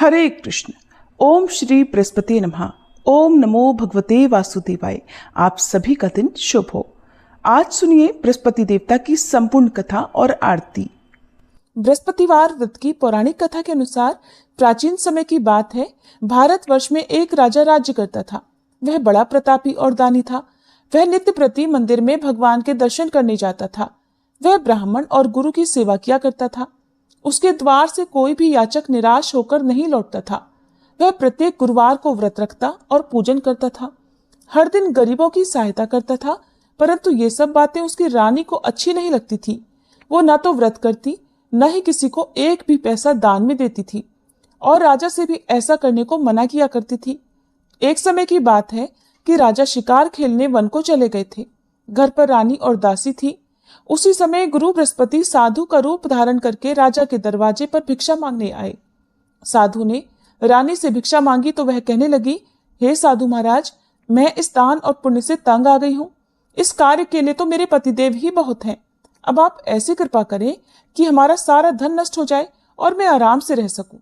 हरे कृष्ण। ओम श्री बृहस्पति नमः। ओम नमो भगवते वासुदेवाय। आप सभी का दिन शुभ हो। आज सुनिए बृहस्पति देवता की संपूर्ण कथा और आरती। बृहस्पतिवार व्रत की पौराणिक कथा के अनुसार प्राचीन समय की बात है। भारतवर्ष में एक राजा राज्य करता था। वह बड़ा प्रतापी और दानी था। वह नित्य प्रति मंदिर में भगवान के दर्शन करने जाता था। वह ब्राह्मण और गुरु की सेवा किया करता था। उसके द्वार से कोई भी याचक निराश होकर नहीं लौटता था। वह प्रत्येक गुरुवार को व्रत रखता और पूजन करता था। हर दिन गरीबों की सहायता करता था, परंतु ये सब बातें उसकी रानी को अच्छी नहीं लगती थी। वो न तो व्रत करती, न ही किसी को एक भी पैसा दान में देती थी और राजा से भी ऐसा करने को मना किया करती थी। एक समय की बात है कि राजा शिकार खेलने वन को चले गए थे। घर पर रानी और दासी थी। उसी समय गुरु बृहस्पति साधु का रूप धारण करके राजा के दरवाजे पर भिक्षा मांगने आए। साधु ने रानी से भिक्षा मांगी तो वह कहने लगी, हे साधु महाराज, मैं इस दान और पुण्य से तंग आ गई हूँ। इस कार्य के लिए तो मेरे पतिदेव ही बहुत हैं। अब आप ऐसी कृपा करें कि हमारा सारा धन नष्ट हो जाए और मैं आराम से रह सकूं।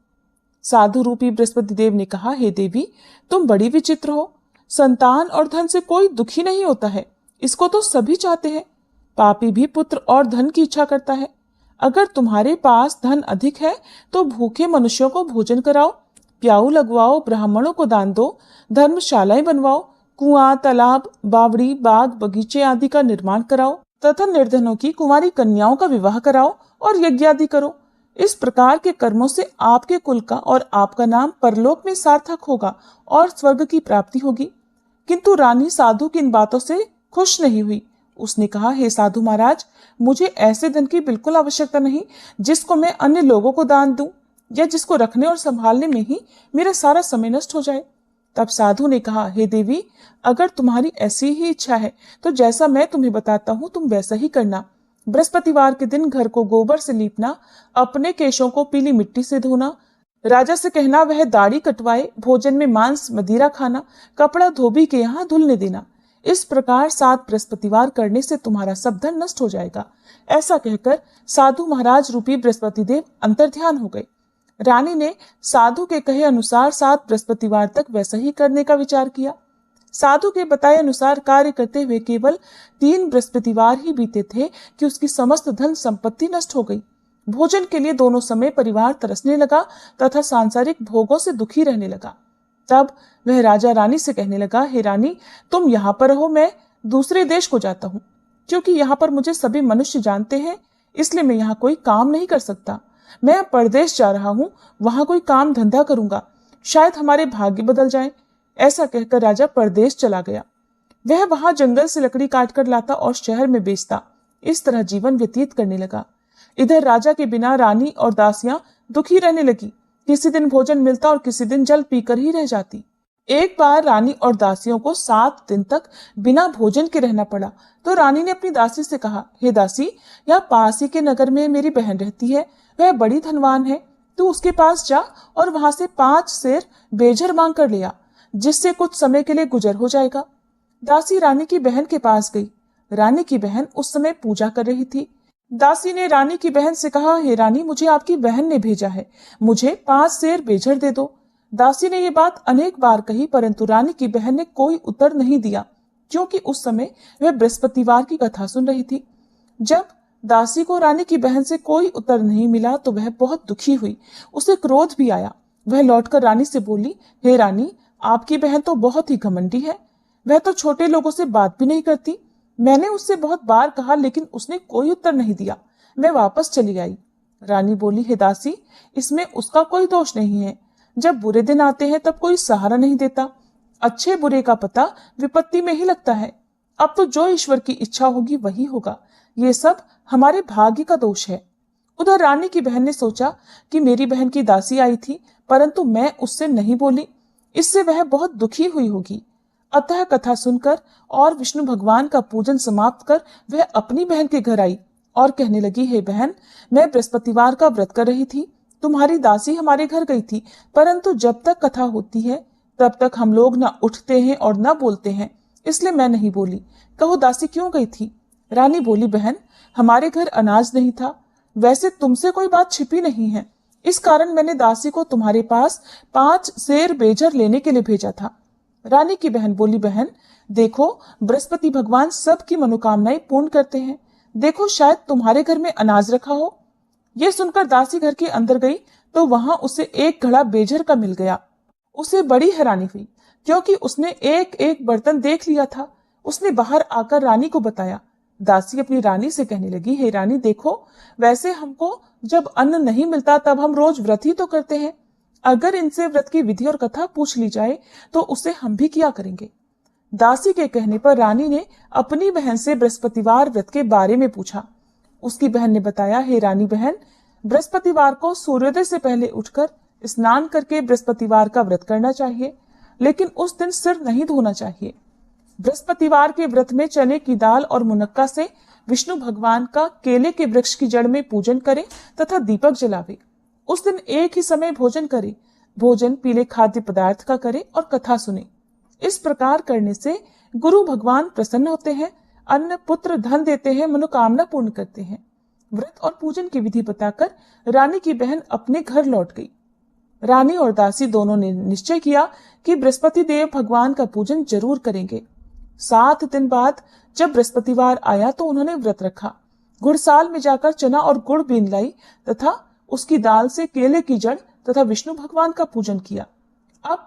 साधु रूपी बृहस्पति देव ने कहा, हे देवी, तुम बड़ी विचित्र हो। संतान और धन से कोई दुखी नहीं होता है, इसको तो सभी चाहते हैं। पापी भी पुत्र और धन की इच्छा करता है। अगर तुम्हारे पास धन अधिक है तो भूखे मनुष्यों को भोजन कराओ, प्याऊ लगवाओ, ब्राह्मणों को दान दो, धर्मशालाएं बनवाओ, कुआं, तालाब, बावड़ी, बाग, बगीचे आदि का निर्माण कराओ तथा निर्धनों की कुंवारी कन्याओं का विवाह कराओ और यज्ञ आदि करो। इस प्रकार के कर्मों से आपके कुल का और आपका नाम परलोक में सार्थक होगा और स्वर्ग की प्राप्ति होगी। किंतु रानी साधु की इन बातों से खुश नहीं हुई। उसने कहा, हे साधु महाराज, मुझे ऐसे धन की बिल्कुल आवश्यकता नहीं जिसको मैं अन्य लोगों को दान दूं या जिसको रखने और संभालने में ही मेरा सारा समय नष्ट हो जाए। तब साधु ने कहा, हे देवी, अगर तुम्हारी ऐसी ही इच्छा है तो जैसा मैं तुम्हें बताता हूँ तुम वैसा ही करना। बृहस्पतिवार के दिन घर को गोबर से लीपना, अपने केशों को पीली मिट्टी से धोना, राजा से कहना वह दाढ़ी कटवाए, भोजन में मांस मदिरा खाना, कपड़ा धोबी के यहाँ धुलने देना। इस प्रकार 7 बृहस्पतिवार करने से तुम्हारा सब धन नष्ट हो जाएगा। ऐसा कहकर साधु महाराज रूपी बृहस्पति देव अंतर्ध्यान हो गए। रानी ने साधु के कहे अनुसार 7 बृहस्पतिवार तक वैसा ही करने का विचार किया। साधु के बताए अनुसार कार्य करते हुए केवल 3 बृहस्पतिवार ही बीते थे कि उसकी समस्त धन संपत्ति नष्ट हो गई। भोजन के लिए दोनों समय परिवार तरसने लगा तथा सांसारिक भोगों से दुखी रहने लगा। तब वह राजा रानी से कहने लगा, हे रानी, तुम यहाँ पर रहो, मैं दूसरे देश को जाता हूँ। क्योंकि यहाँ पर मुझे सभी मनुष्य जानते हैं, इसलिए मैं यहाँ कोई काम नहीं कर सकता। मैं परदेश जा रहा हूँ, वहां कोई काम धंधा करूंगा, शायद हमारे भाग्य बदल जाएं। ऐसा कहकर राजा परदेश चला गया। वह वहां जंगल से लकड़ी काट कर लाता और शहर में बेचता। इस तरह जीवन व्यतीत करने लगा। इधर राजा के बिना रानी और दासियां दुखी रहने लगी। किसी दिन भोजन मिलता और किसी दिन जल पीकर ही रह जाती। एक बार रानी और दासियों को 7 दिन तक बिना भोजन के रहना पड़ा तो रानी ने अपनी दासी से कहा, हे दासी, यहाँ पास ही के नगर में मेरी बहन रहती है, वह बड़ी धनवान है। तू उसके पास जा और वहां से 5 सेर बेझर मांग कर ले आ, जिससे कुछ समय के लिए गुजर हो जाएगा। दासी रानी की बहन के पास गई। रानी की बहन उस समय पूजा कर रही थी। दासी ने रानी की बहन से कहा, हे रानी, मुझे आपकी बहन ने भेजा है, मुझे 5 सेर बेझर दे दो। दासी ने ये बात अनेक बार कही, परंतु रानी की बहन ने कोई उत्तर नहीं दिया, क्योंकि उस समय वह बृहस्पतिवार की कथा सुन रही थी। जब दासी को रानी की बहन से कोई उत्तर नहीं मिला तो वह बहुत दुखी हुई। उसे क्रोध भी आया। वह लौटकर रानी से बोली, हे रानी, आपकी बहन तो बहुत ही घमंडी है। वह तो छोटे लोगों से बात भी नहीं करती। मैंने उससे बहुत बार कहा, लेकिन उसने कोई उत्तर नहीं दिया। मैं वापस चली आई। रानी बोली, हे दासी, इसमें उसका कोई दोष नहीं है। जब बुरे दिन आते हैं तब कोई सहारा नहीं देता। अच्छे बुरे का पता विपत्ति में ही लगता है। अब तो जो ईश्वर की इच्छा होगी वही होगा। ये सब हमारे भाग्य का दोष है। उधर रानी की बहन ने सोचा कि मेरी बहन की दासी आई थी, परंतु मैं उससे नहीं बोली, इससे वह बहुत दुखी हुई होगी। अतः कथा सुनकर और विष्णु भगवान का पूजन समाप्त कर वह अपनी बहन के घर आई और कहने लगी, हे बहन, मैं बृहस्पतिवार का व्रत कर रही थी। तुम्हारी दासी हमारे घर गई थी, परंतु जब तक कथा होती है तब तक हम लोग न उठते हैं और न बोलते हैं, इसलिए मैं नहीं बोली। कहो दासी क्यों गई थी? रानी बोली, बहन, हमारे घर अनाज नहीं था। वैसे तुमसे कोई बात छिपी नहीं है, इस कारण मैंने दासी को तुम्हारे पास 5 सेर बेजर लेने के लिए भेजा था। रानी की बहन बोली, बहन देखो, बृहस्पति भगवान सबकी मनोकामनाएं पूर्ण करते हैं। देखो, शायद तुम्हारे घर में अनाज रखा हो। यह सुनकर दासी घर के अंदर गई तो वहां उसे एक घड़ा बेजर का मिल गया। उसे बड़ी हैरानी हुई क्योंकि उसने एक एक बर्तन देख लिया था। उसने बाहर आकर रानी को बताया। दासी अपनी रानी से कहने लगी, हे रानी देखो, वैसे हमको जब अन्न नहीं मिलता तब हम रोज व्रत ही तो करते हैं। अगर इनसे व्रत की विधि और कथा पूछ ली जाए तो उसे हम भी किया करेंगे। दासी के कहने पर रानी ने अपनी बहन से बृहस्पतिवार व्रत के बारे में पूछा। उसकी बहन ने बताया, हे रानी बहन, बृहस्पतिवार को सूर्योदय से पहले उठकर स्नान करके बृहस्पतिवार का व्रत करना चाहिए, लेकिन उस दिन सिर नहीं धोना चाहिए। बृहस्पतिवार के व्रत में चने की दाल और मुनक्का से विष्णु भगवान का केले के वृक्ष की जड़ में पूजन करें तथा दीपक जलावे। उस दिन एक ही समय भोजन करे। भोजन पीले खाद्य पदार्थ का करे और कथा सुने। इस प्रकार करने से गुरु भगवान प्रसन्न होते हैं, अन्न पुत्र धन देते हैं, मनोकामना पूर्ण करते हैं। व्रत और पूजन की विधि बताकर रानी की बहन अपने घर लौट गई। रानी और दासी दोनों ने निश्चय किया कि बृहस्पति देव भगवान का पूजन जरूर करेंगे। 7 दिन बाद जब बृहस्पतिवार आया तो उन्होंने व्रत रखा। घुड़साल में जाकर चना और गुड़ बीन लाई तथा उसकी दाल से केले की जड़ तथा विष्णु भगवान का पूजन किया। अब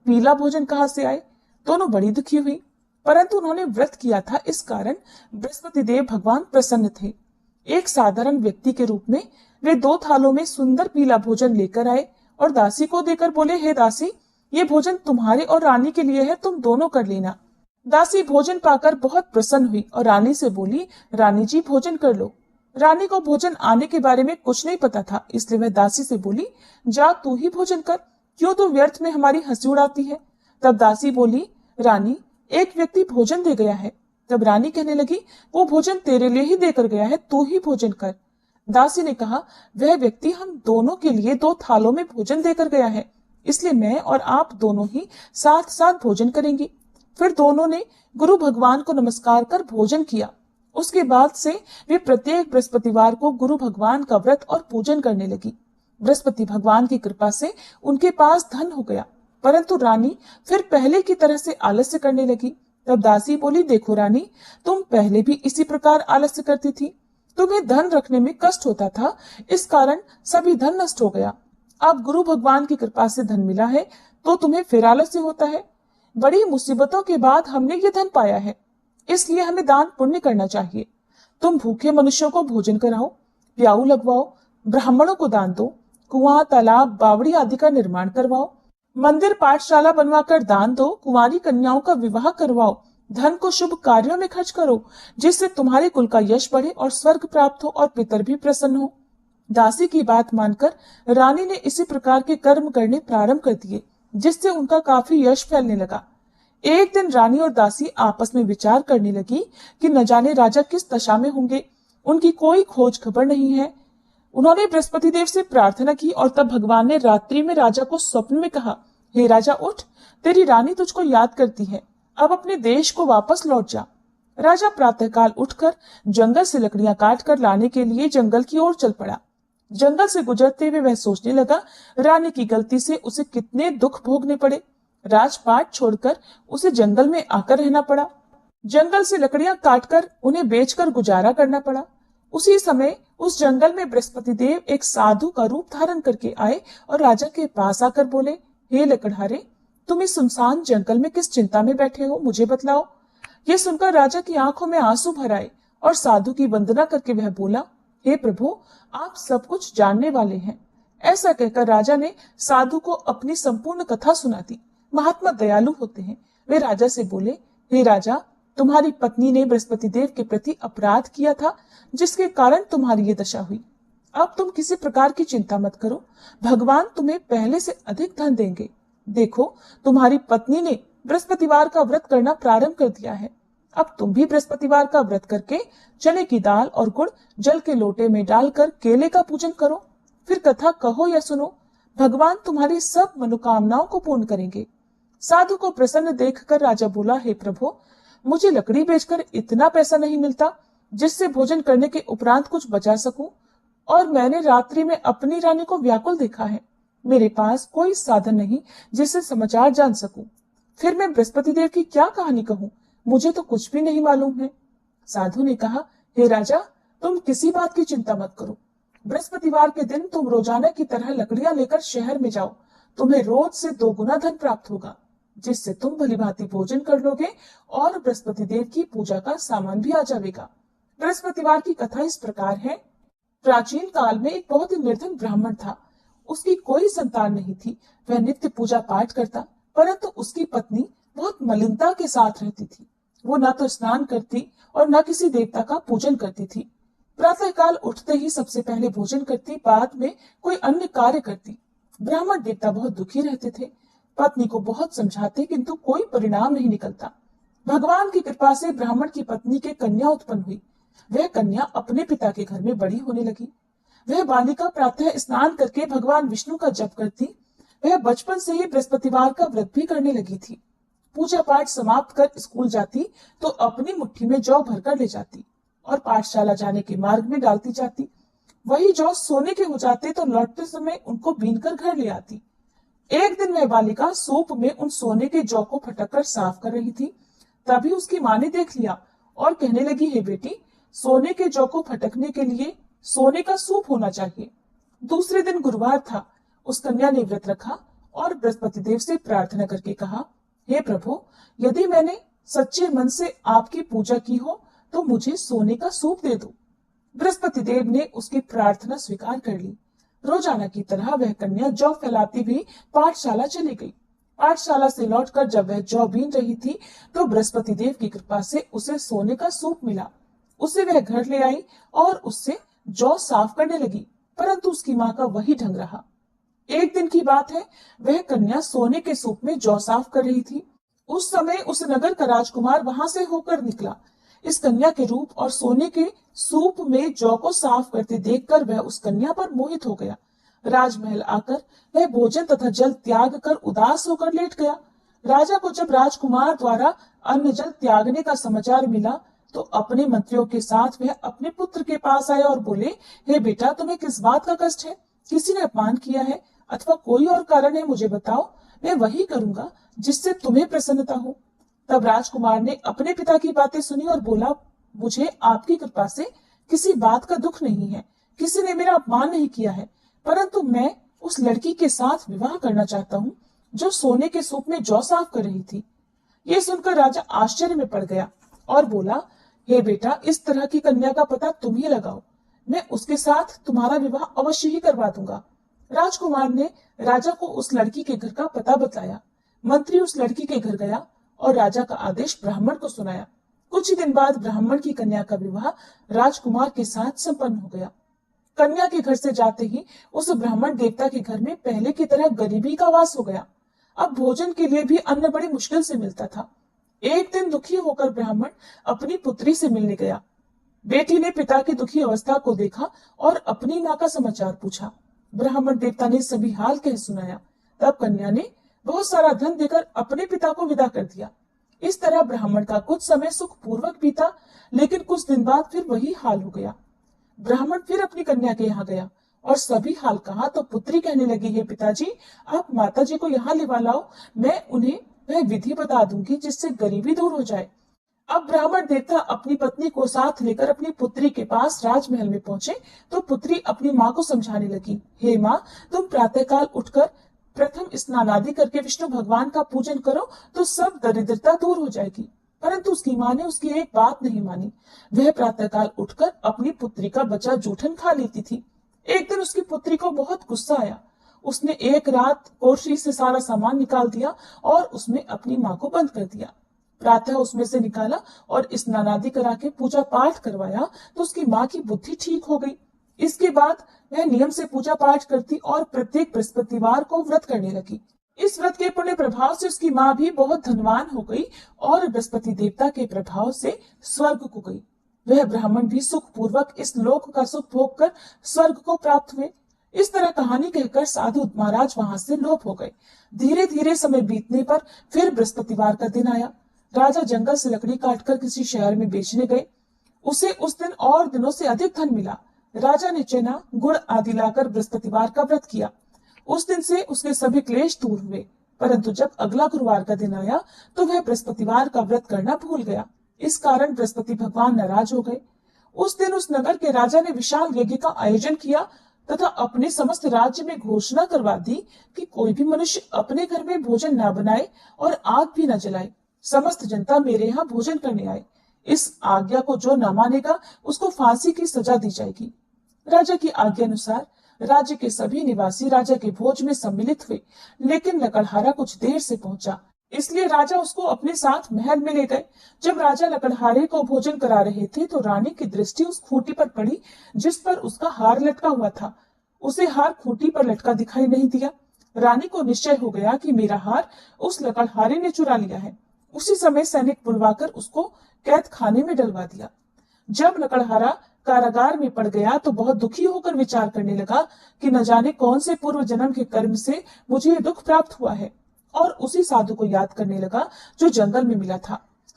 पीला भोजन कहां से आए? दोनों बड़ी दुखी हुई, परंतु उन्होंने व्रत किया था, इस कारण बृहस्पति देव भगवान प्रसन्न थे। एक साधारण व्यक्ति के रूप में वे 2 थालों में सुंदर पीला भोजन लेकर आए और दासी को देकर बोले, हे दासी, ये भोजन तुम्हारे और रानी के लिए है, तुम दोनों कर लेना। दासी भोजन पाकर बहुत प्रसन्न हुई और रानी से बोली, रानी जी भोजन कर लो। रानी को भोजन आने के बारे में कुछ नहीं पता था, इसलिए वह दासी से बोली, जा तू ही भोजन कर, क्यों तू व्यर्थ में हमारी हंसी उड़ाती है। तब दासी बोली, रानी, एक व्यक्ति भोजन दे गया है। तब रानी कहने लगी, वो भोजन तेरे लिए ही देकर गया है, तू ही भोजन कर। दासी ने कहा, वह व्यक्ति हम दोनों के लिए 2 थालों में भोजन देकर गया है, इसलिए मैं और आप दोनों ही साथ साथ भोजन करेंगे। फिर दोनों ने गुरु भगवान को नमस्कार कर भोजन किया। उसके बाद से वे प्रत्येक बृहस्पतिवार को गुरु भगवान का व्रत और पूजन करने लगी। बृहस्पति भगवान की कृपा से उनके पास धन हो गया, परंतु रानी फिर पहले की तरह से आलस्य करने लगी। तब दासी बोली, देखो रानी, तुम पहले भी इसी प्रकार आलस्य करती थी। तुम्हें धन रखने में कष्ट होता था, इस कारण सभी धन नष्ट हो गया। अब गुरु भगवान की कृपा से धन मिला है तो तुम्हें फिर आलस्य होता है। बड़ी मुसीबतों के बाद हमने ये धन पाया है, इसलिए हमें दान पुण्य करना चाहिए। तुम भूखे मनुष्यों को भोजन कराओ, प्याऊ लगवाओ, ब्राह्मणों को दान दो, कुआं, तालाब, बावड़ी आदि का निर्माण करवाओ, मंदिर पाठशाला बनवाकर दान दो, कुंवारी कन्याओं का विवाह करवाओ, धन को शुभ कार्यों में खर्च करो, जिससे तुम्हारे कुल का यश बढ़े और स्वर्ग प्राप्त हो और पितर भी प्रसन्न हो। दासी की बात मानकर रानी ने इसी प्रकार के कर्म करने प्रारंभ कर दिए, जिससे उनका काफी यश फैलने लगा। एक दिन रानी और दासी आपस में विचार करने लगी कि न जाने राजा किस दशा में होंगे, उनकी कोई खोज खबर नहीं है। उन्होंने बृहस्पति देव से प्रार्थना की और तब भगवान ने रात्रि में राजा को स्वप्न में कहा, हे राजा उठ, तेरी रानी तुझको याद करती है, अब अपने देश को वापस लौट जा। राजा प्रातःकाल उठकर जंगल से लकड़ियां काट कर लाने के लिए जंगल की ओर चल पड़ा। जंगल से गुजरते हुए वह सोचने लगा, रानी की गलती से उसे कितने दुख भोगने पड़े। राजपाट छोड़कर उसे जंगल में आकर रहना पड़ा। जंगल से लकड़ियां काटकर उन्हें बेचकर गुजारा करना पड़ा। उसी समय उस जंगल में बृहस्पति देव एक साधु का रूप धारण करके आए और राजा के पास आकर बोले, हे लकड़हारे, तुम इस सुनसान जंगल में किस चिंता में बैठे हो, मुझे बतलाओ। ये सुनकर राजा की आंखों में आंसू भर आए और साधु की वंदना करके वह बोला, हे प्रभु, आप सब कुछ जानने वाले हैं। ऐसा कहकर राजा ने साधु को अपनी संपूर्ण कथा सुना दी। महात्मा दयालु होते हैं। वे राजा से बोले, हे राजा, तुम्हारी पत्नी ने बृहस्पति देव के प्रति अपराध किया था, जिसके कारण तुम्हारी ये दशा हुई। अब तुम किसी प्रकार की चिंता मत करो, भगवान तुम्हें पहले से अधिक धन देंगे। देखो, तुम्हारी पत्नी ने बृहस्पतिवार का व्रत करना प्रारंभ कर दिया है। अब तुम भी बृहस्पतिवार का व्रत करके चने की दाल और गुड़ जल के लोटे में डालकर केले का पूजन करो, फिर कथा कहो या सुनो, भगवान तुम्हारी सब मनोकामनाओं को पूर्ण करेंगे। साधु को प्रसन्न देखकर राजा बोला, हे प्रभु, मुझे लकड़ी बेचकर इतना पैसा नहीं मिलता जिससे भोजन करने के उपरांत कुछ बचा सकूं। और मैंने रात्रि में अपनी रानी को व्याकुल देखा है। मेरे पास कोई साधन नहीं जिससे समाचार जान सकूं। फिर मैं बृहस्पति देव की क्या कहानी कहूं? मुझे तो कुछ भी नहीं मालूम है। साधु ने कहा, हे राजा, तुम किसी बात की चिंता मत करो। बृहस्पतिवार के दिन तुम रोजाना की तरह लकड़ियां लेकर शहर में जाओ। तुम्हें रोज से 2 गुना धन प्राप्त होगा, जिससे तुम भलीभांति भोजन कर लोगे और बृहस्पति देव की पूजा का सामान भी आ जाएगा। बृहस्पतिवार की कथा इस प्रकार है। प्राचीन काल में एक बहुत ही निर्धन ब्राह्मण था। उसकी कोई संतान नहीं थी। वह नित्य पूजा पाठ करता, परंतु उसकी पत्नी बहुत मलिनता के साथ रहती थी। वो न तो स्नान करती और न किसी देवता का पूजन करती थी। प्रातः काल उठते ही सबसे पहले भोजन करती, बाद में कोई अन्य कार्य करती। ब्राह्मण देवता बहुत दुखी रहते थे। पत्नी को बहुत समझाते, किंतु कोई परिणाम नहीं निकलता। भगवान की कृपा से ब्राह्मण की पत्नी के कन्या उत्पन्न हुई। वह कन्या अपने पिता के घर में बड़ी होने लगी। वह बालिका प्रातः स्नान करके भगवान विष्णु का जप करती। वह बचपन से ही बृहस्पतिवार का व्रत भी करने लगी थी। पूजा पाठ समाप्त कर स्कूल जाती तो अपनी मुट्ठी में जौ भरकर ले जाती और पाठशाला जाने के मार्ग में डालती जाती। वही जौ सोने के हो जाते तो लौटते समय उनको बीनकर घर ले आती। एक दिन वह बालिका सूप में उन सोने के जौ को फटक कर साफ कर रही थी। तभी उसकी माँ ने देख लिया और कहने लगी, हे बेटी, सोने के जौ को फटकने के लिए सोने का सूप होना चाहिए। दूसरे दिन गुरुवार था। उस कन्या ने व्रत रखा और बृहस्पति देव से प्रार्थना करके कहा, हे प्रभु, यदि मैंने सच्चे मन से आपकी पूजा की हो तो मुझे सोने का सूप दे दो। बृहस्पति देव ने उसकी प्रार्थना स्वीकार कर ली। रोजाना की तरह वह कन्या जौ फैलाती हुई पाठशाला चली गई। पाठशाला से लौटकर जब वह जौ बीन रही थी तो बृहस्पति देव की कृपा से उसे सोने का सूप मिला। उसे वह घर ले आई और उससे जौ साफ करने लगी, परंतु उसकी माँ का वही ढंग रहा। एक दिन की बात है, वह कन्या सोने के सूप में जौ साफ कर रही थी। उस समय उस नगर का राजकुमार वहां से होकर निकला। इस कन्या के रूप और सोने के सूप में जौ को साफ करते देखकर वह उस कन्या पर मोहित हो गया। राजमहल आकर वह भोजन तथा जल त्याग कर उदास होकर लेट गया। राजा को जब राजकुमार द्वारा अन्न जल त्यागने का समाचार मिला तो अपने मंत्रियों के साथ वह अपने पुत्र के पास आया और बोले, हे बेटा, तुम्हें किस बात का कष्ट है? किसी ने अपमान किया है अथवा कोई और कारण है? मुझे बताओ, मैं वही करूंगा जिससे तुम्हें प्रसन्नता हो। तब राजकुमार ने अपने पिता की बातें सुनी और बोला, मुझे आपकी कृपा से किसी बात का दुख नहीं है। किसी ने मेरा अपमान नहीं किया है, परंतु मैं उस लड़की के साथ विवाह करना चाहता हूँ जो सोने के सूप में जौ साफ कर रही थी। ये सुनकर राजा आश्चर्य में पड़ गया और बोला, हे बेटा, इस तरह की कन्या का पता तुम ही लगाओ। मैं उसके साथ तुम्हारा विवाह अवश्य ही करवा दूंगा। राजकुमार ने राजा को उस लड़की के घर का पता बतलाया। मंत्री उस लड़की के घर गया और राजा का आदेश ब्राह्मण को सुनाया। कुछ ही दिन बाद ब्राह्मण की कन्या का विवाह राजकुमार के साथ संपन्न हो गया। कन्या के घर से जाते ही उस ब्राह्मण देवता के घर में पहले की तरह गरीबी का वास हो गया। अब भोजन के लिए भी अन्न बड़ी मुश्किल से मिलता था। एक दिन दुखी होकर ब्राह्मण अपनी पुत्री से मिलने गया। बेटी ने पिता की दुखी अवस्था को देखा और अपनी माँ का समाचार पूछा। ब्राह्मण देवता ने सभी हाल कह सुनाया। तब कन्या ने बहुत सारा धन देकर अपने पिता को विदा कर दिया। इस तरह ब्राह्मण का कुछ समय सुख पूर्वक बीता, लेकिन कुछ दिन बाद फिर वही हाल हो गया। ब्राह्मण फिर अपनी कन्या के यहाँ गया और सभी हाल कहा तो पुत्री कहने लगी, हे पिताजी, आप माताजी को यहाँ लिवा लाओ, मैं उन्हें वह विधि बता दूंगी जिससे गरीबी दूर हो जाए। अब ब्राह्मण देवता अपनी पत्नी को साथ लेकर अपनी पुत्री के पास राजमहल में पहुंचे तो पुत्री अपनी माँ को समझाने लगी, हे माँ, तुम प्रातःकाल उठकर प्रथम स्नान आदि करके विष्णु भगवान का पूजन करो तो सब दरिद्रता दूर हो जाएगी। परंतु उसकी माँ ने उसकी एक बात नहीं मानी। वह प्रातःकाल उठकर अपनी पुत्री का बचा जूठन खा लेती थी। एक दिन उसकी पुत्री को बहुत गुस्सा आया। उसने एक रात कोठरी से सारा सामान निकाल दिया और उसमें अपनी माँ को बंद कर दिया। प्रातः उसमें से निकाला और स्नान आदि करा के पूजा पाठ करवाया तो उसकी माँ की बुद्धि ठीक हो गई। इसके बाद वह नियम से पूजा पाठ करती और प्रत्येक बृहस्पतिवार को व्रत करने लगी। इस व्रत के पुण्य प्रभाव से उसकी माँ भी बहुत धनवान हो गई और बृहस्पति देवता के प्रभाव से स्वर्ग को गई। वह ब्राह्मण भी सुख पूर्वक इस लोक का सुख भोग कर स्वर्ग को प्राप्त हुए। इस तरह कहानी कहकर साधु महाराज वहां से लोप हो गए। धीरे धीरे समय बीतने पर फिर बृहस्पतिवार का दिन आया। राजा जंगल से लकड़ी काटकर किसी शहर में बेचने गए। उसे उस दिन और दिनों से अधिक धन मिला। राजा ने चना, गुड़ आदि लाकर बृहस्पतिवार का व्रत किया। उस दिन से उसके सभी क्लेश दूर हुए। परंतु जब अगला गुरुवार का दिन आया तो वह बृहस्पतिवार का व्रत करना भूल गया। इस कारण बृहस्पति भगवान नाराज हो गए। उस दिन उस नगर के राजा ने विशाल यज्ञ का आयोजन किया तथा अपने समस्त राज्य में घोषणा करवा दी कि कोई भी मनुष्य अपने घर में भोजन न बनाए और आग भी न जलाए। समस्त जनता मेरे यहाँ भोजन करने आए। इस आज्ञा को जो न मानेगा उसको फांसी की सजा दी जाएगी। राजा की आज्ञा अनुसार राज्य के सभी निवासी राजा के भोज में सम्मिलित हुए, लेकिन लकड़हारा कुछ देर से पहुंचा, इसलिए राजा उसको अपने साथ महल में ले गए। जब राजा लकड़हारे को भोजन करा रहे थे तो रानी की दृष्टि उस खूंटी पर पड़ी जिस पर उसका हार लटका हुआ था। उसे हार खूंटी पर लटका दिखाई नहीं दिया। रानी को निश्चय हो गया कि मेरा हार उस लकड़हारे ने चुरा लिया है। उसी समय सैनिक बुलवाकर उसको कैद खाने में डलवा दिया। जब लकड़हारा कारागार में पड़ गया तो बहुत दुखी होकर विचार करने लगा कि न जाने कौन से पूर्व जन्म के कर्म से मुझे ये दुख प्राप्त हुआ है, और उसी साधु को याद करने लगा जो जंगल में मिला था।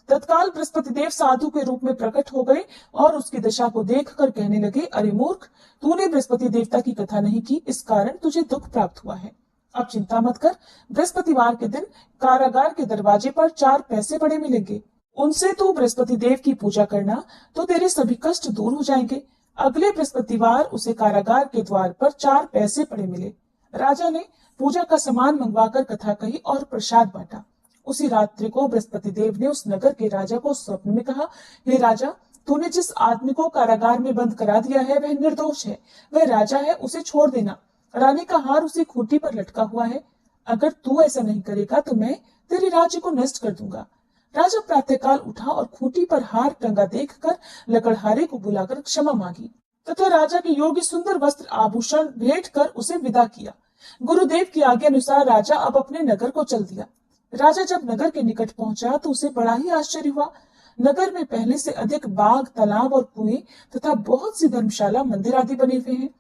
तत्काल बृहस्पति देव साधु के रूप में प्रकट हो गए और उसकी दशा को देखकर कहने लगे, अरे मूर्ख, तूने बृहस्पति देवता की कथा नहीं की, इस कारण तुझे दुख प्राप्त हुआ है। अब चिंता मत कर, बृहस्पतिवार के दिन कारागार के दरवाजे पर 4 पैसे बड़े मिलेंगे। उनसे तू बृहस्पति देव की पूजा करना तो तेरे सभी कष्ट दूर हो जाएंगे। अगले बृहस्पतिवार उसे कारागार के द्वार पर 4 पैसे पड़े मिले। राजा ने पूजा का सामान मंगवाकर कथा कही और प्रसाद बांटा। उसी रात्रि को बृहस्पति देव ने उस नगर के राजा को स्वप्न में कहा, हे राजा, तूने जिस आदमी को कारागार में बंद करा दिया है वह निर्दोष है, वह राजा है, उसे छोड़ देना। रानी का हार उसी खूंटी पर लटका हुआ है। अगर तू ऐसा नहीं करेगा तो मैं तेरे राज्य को नष्ट कर दूंगा। राजा प्रातःकाल उठा और खूंटी पर हार टंगा देखकर लकड़हारे को बुलाकर क्षमा मांगी तथा राजा के योग्य सुंदर वस्त्र आभूषण भेंट कर उसे विदा किया। गुरुदेव की आज्ञा अनुसार राजा अब अपने नगर को चल दिया। राजा जब नगर के निकट पहुंचा तो उसे बड़ा ही आश्चर्य हुआ। नगर में पहले से अधिक बाग, तालाब और कुएं तथा बहुत सी धर्मशाला, मंदिर आदि बने हुए हैं।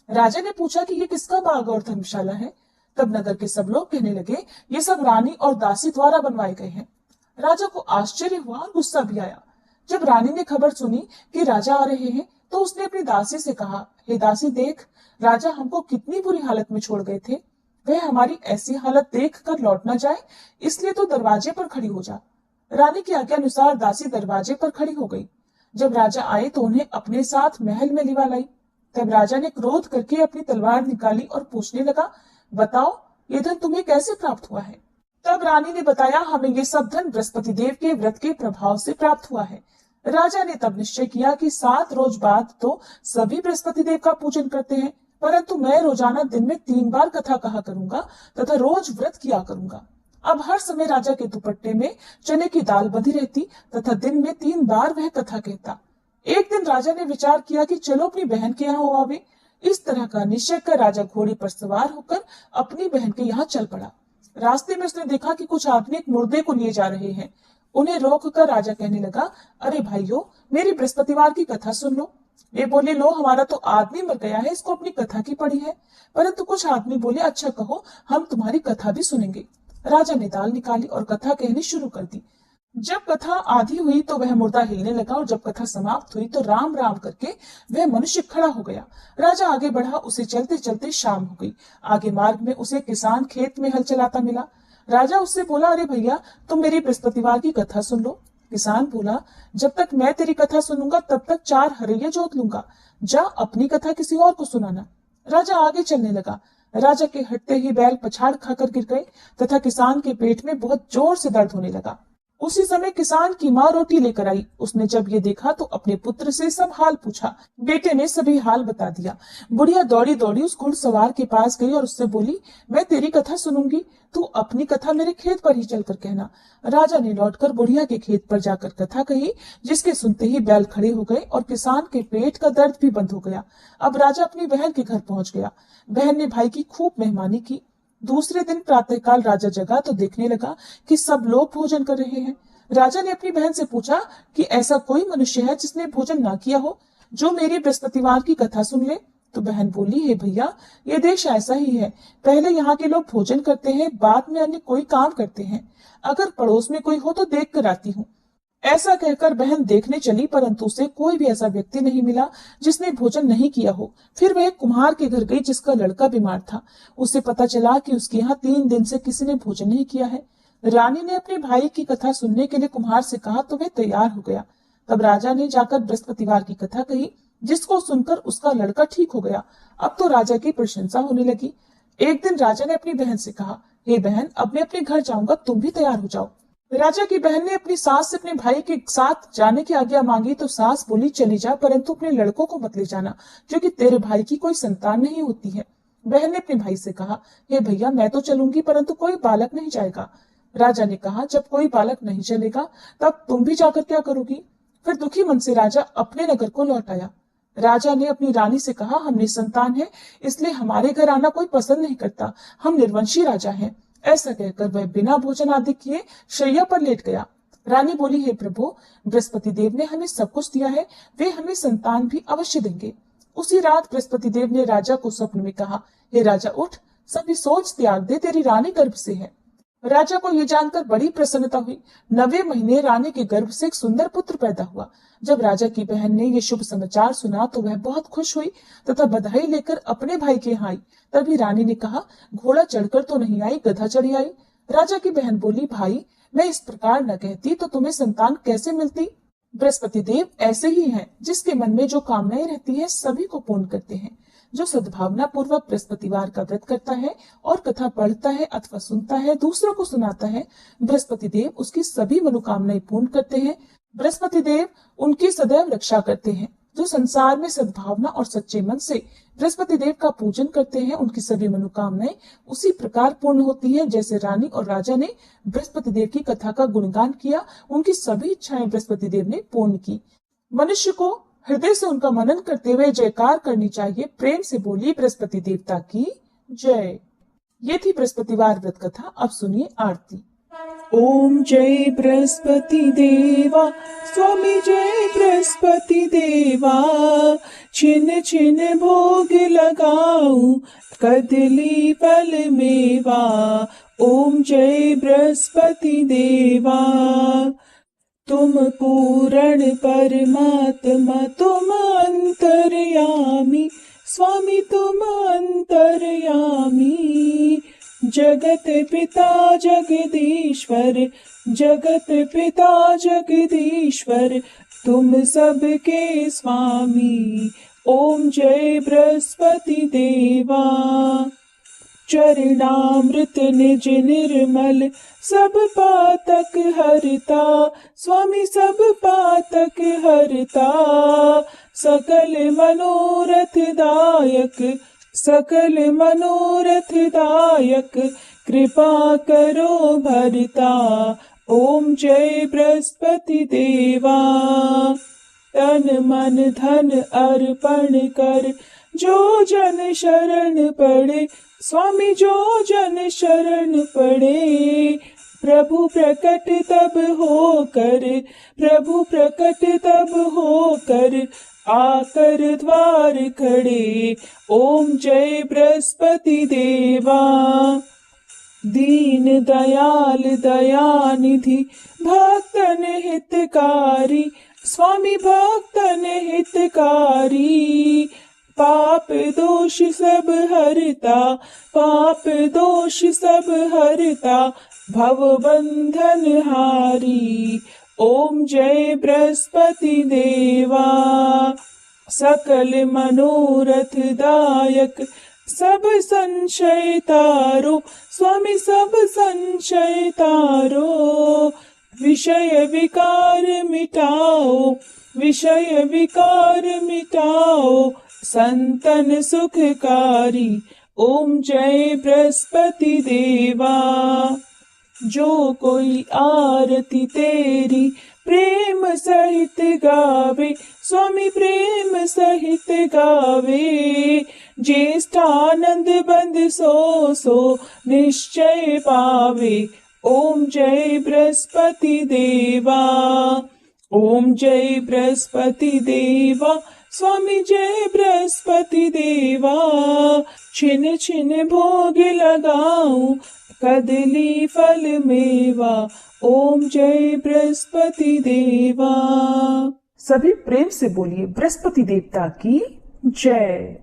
राजा ने पूछा कि ये किसका बाग और धर्मशाला है। तब नगर के सब लोग कहने लगे, ये सब रानी और दासी द्वारा बनवाए गए हैं। राजा को आश्चर्य हुआ और गुस्सा भी आया। जब रानी ने खबर सुनी कि राजा आ रहे हैं तो उसने अपनी दासी से कहा, हे दासी, देख, राजा हमको कितनी बुरी हालत में छोड़ गए थे। वह हमारी ऐसी हालत देख कर लौट न जाए, इसलिए तो दरवाजे पर खड़ी हो जा। रानी की आज्ञा अनुसार दासी दरवाजे पर खड़ी हो गई। जब राजा आए तो उन्हें अपने साथ महल में लिवा लाई। तब राजा ने क्रोध करके अपनी तलवार निकाली और पूछने लगा, बताओ, ये धन तुम्हें कैसे प्राप्त हुआ है। तब रानी ने बताया, हमें ये सब धन बृहस्पति देव के व्रत के प्रभाव से प्राप्त हुआ है। राजा ने तब निश्चय किया कि 7 रोज बाद तो सभी बृहस्पति देव का पूजन करते हैं, परंतु मैं रोजाना दिन में 3 बार कथा कहा करूंगा तथा रोज व्रत किया करूंगा। अब हर समय राजा के दुपट्टे में चने की दाल बंधी रहती तथा दिन में 3 बार वह कथा कहता। एक दिन राजा ने विचार किया कि चलो अपनी बहन के यहाँ हो आवे। इस तरह का निश्चय कर राजा घोड़े पर सवार होकर अपनी बहन के यहाँ चल पड़ा। रास्ते में उसने देखा कि कुछ आदमी एक मुर्दे को लिए जा रहे हैं। उन्हें रोककर राजा कहने लगा, अरे भाइयों, मेरी बृहस्पतिवार की कथा सुन लो। वे बोले, लो, हमारा तो आदमी मर गया है, इसको अपनी कथा की पड़ी है। परंतु कुछ आदमी बोले, अच्छा कहो, हम तुम्हारी कथा भी सुनेंगे। राजा ने दाल निकाली और कथा कहनी शुरू कर दी। जब कथा आधी हुई तो वह मुर्दा हिलने लगा और जब कथा समाप्त हुई तो राम राम करके वह मनुष्य खड़ा हो गया। राजा आगे बढ़ा, उसे चलते चलते शाम हो गई। आगे मार्ग में उसे किसान खेत में हल चलाता मिला। राजा उससे बोला, अरे भैया, तुम मेरी बृहस्पतिवार की कथा सुन लो। किसान बोला, जब तक मैं तेरी कथा सुनूंगा तब तक 4 हरैया जोत लूंगा। जा अपनी कथा किसी और को सुनाना। राजा आगे चलने लगा। राजा के हटते ही बैल पछाड़ खाकर गिर गए तथा किसान के पेट में बहुत जोर से दर्द होने लगा। उसी समय किसान की माँ रोटी लेकर आई। उसने जब ये देखा तो अपने पुत्र से सब हाल पूछा। बेटे ने सभी हाल बता दिया। बुढ़िया दौड़ी दौड़ी उस घुड़सवार के पास गई और उससे बोली, मैं तेरी कथा सुनूंगी, तू अपनी कथा मेरे खेत पर ही चलकर कहना। राजा ने लौटकर बुढ़िया के खेत पर जाकर कथा कही, जिसके सुनते ही बैल खड़े हो गए और किसान के पेट का दर्द भी बंद हो गया। अब राजा अपनी बहन के घर पहुंच गया। बहन ने भाई की खूब मेहमानी की। दूसरे दिन प्रातःकाल राजा जगा तो देखने लगा कि सब लोग भोजन कर रहे हैं। राजा ने अपनी बहन से पूछा कि ऐसा कोई मनुष्य है जिसने भोजन ना किया हो, जो मेरी बृहस्पतिवार की कथा सुन ले। तो बहन बोली, हे भैया, ये देश ऐसा ही है। पहले यहाँ के लोग भोजन करते हैं, बाद में अन्य कोई काम करते हैं। अगर पड़ोस में कोई हो तो देख कर आती हूँ। ऐसा कहकर बहन देखने चली, परंतु उसे कोई भी ऐसा व्यक्ति नहीं मिला जिसने भोजन नहीं किया हो। फिर वह एक कुम्हार के घर गई जिसका लड़का बीमार था। उसे पता चला कि उसके यहाँ 3 दिन से किसी ने भोजन नहीं किया है। रानी ने अपने भाई की कथा सुनने के लिए कुम्हार से कहा तो वह तैयार हो गया। तब राजा ने जाकर बृहस्पतिवार की कथा कही, जिसको सुनकर उसका लड़का ठीक हो गया। अब तो राजा की प्रशंसा होने लगी। एक दिन राजा ने अपनी बहन से कहा, हे बहन, अब मैं अपने घर जाऊंगा, तुम भी तैयार हो जाओ। राजा की बहन ने अपनी सास से अपने भाई के साथ जाने की आज्ञा मांगी तो सास बोली, चली जा, परंतु अपने लड़कों को मत ले जाना, क्योंकि तेरे भाई की कोई संतान नहीं होती है। बहन ने अपने भाई से कहा, हे भैया, मैं तो चलूंगी, परंतु कोई बालक नहीं जाएगा। राजा ने कहा, जब कोई बालक नहीं चलेगा तब तुम भी जाकर क्या करोगी? फिर दुखी मन से राजा अपने नगर को लौट आया। राजा ने अपनी रानी से कहा, हम निसंतान हैं, इसलिए हमारे घर आना कोई पसंद नहीं करता, हम निर्वंशी राजा हैं। ऐसा कहकर वह बिना भोजन आदि किए शैया पर लेट गया। रानी बोली, हे प्रभु, बृहस्पति देव ने हमें सब कुछ दिया है, वे हमें संतान भी अवश्य देंगे। उसी रात बृहस्पति देव ने राजा को स्वप्न में कहा, हे राजा, उठ, सभी सोच त्याग दे, तेरी रानी गर्भ से है। राजा को यह जानकर बड़ी प्रसन्नता हुई। 9वें महीने रानी के गर्भ से एक सुंदर पुत्र पैदा हुआ। जब राजा की बहन ने यह शुभ समाचार सुना तो वह बहुत खुश हुई तथा बधाई लेकर अपने भाई के यहाँ आई। तभी रानी ने कहा, घोड़ा चढ़कर तो नहीं आई, गधा चढ़ी आई। राजा की बहन बोली, भाई, मैं इस प्रकार न कहती तो तुम्हें संतान कैसे मिलती? बृहस्पति देव ऐसे ही हैं, जिसके मन में जो कामनाएं रहती है सभी को पूर्ण करते हैं। जो सद्भावना पूर्वक बृहस्पतिवार का व्रत करता है और कथा पढ़ता है अथवा सुनता है, दूसरों को सुनाता है, बृहस्पति देव उसकी सभी मनोकामनाएं पूर्ण करते हैं। बृहस्पति देव उनकी सदैव रक्षा करते हैं। जो संसार में सद्भावना और सच्चे मन से बृहस्पति देव का पूजन करते हैं, उनकी सभी मनोकामनाएं उसी प्रकार पूर्ण होती हैं जैसे रानी और राजा ने बृहस्पति देव की कथा का गुणगान किया, उनकी सभी इच्छाएं बृहस्पति देव ने पूर्ण की। मनुष्य को हृदय से उनका मनन करते हुए जयकार करनी चाहिए। प्रेम से बोलिए, बृहस्पति देवता की जय। ये थी बृहस्पतिवार व्रत कथा। अब सुनिए आरती। ओम जय बृहस्पति देवा, स्वामी जय बृहस्पति देवा, छिन छिन भोग लगाऊं, कदली फल मेवा। ओम जय बृहस्पति देवा, तुम पूर्ण परमात्मा, तुम अंतर्यामी, स्वामी तुम अंतर्यामी। जगत पिता जगदीश्वर, जगत पिता जगदीश्वर, तुम सबके स्वामी। ओम जय बृहस्पति देवा, चरणामृत निज निर्मल, सब पातक हरता, स्वामी सब पातक हरता। सकल मनोरथ दायक, सकल मनोरथ दायक, कृपा करो भरता। ओम जय बृहस्पति देवा, तन मन धन अर्पण कर, जो जन शरण पड़े, स्वामी जो जन शरण पड़े। प्रभु प्रकट तब होकर, प्रभु प्रकट तब होकर, आकर द्वार खड़े। ओम जय बृहस्पति देवा, दीन दयाल दयानिधि, भक्तन हितकारी, स्वामी भक्तन हितकारी। पाप दोष सब हरता, पाप दोष सब हरता, भव बंधन हारी। ओम जय बृहस्पति देवा, सकल मनोरथ दायक, सब संशय तारो, स्वामी सब संशय तारो। विषय विकार मिटाओ, विषय विकार मिटाओ, संतन सुखकारी। ओम जय बृहस्पति देवा, जो कोई आरती तेरी प्रेम सहित गावे, स्वामी प्रेम सहित गावे। ज्येष्ठानंद बंद सो सो निश्चय पावे। ओम जय बृहस्पति देवा, ओम जय बृहस्पति देवा, स्वामी जय बृहस्पति देवा। छिन छिन भोग लगाऊं, कदली फल मेवा, ओम जय बृहस्पति देवा। सभी प्रेम से बोलिए बृहस्पति देवता की जय।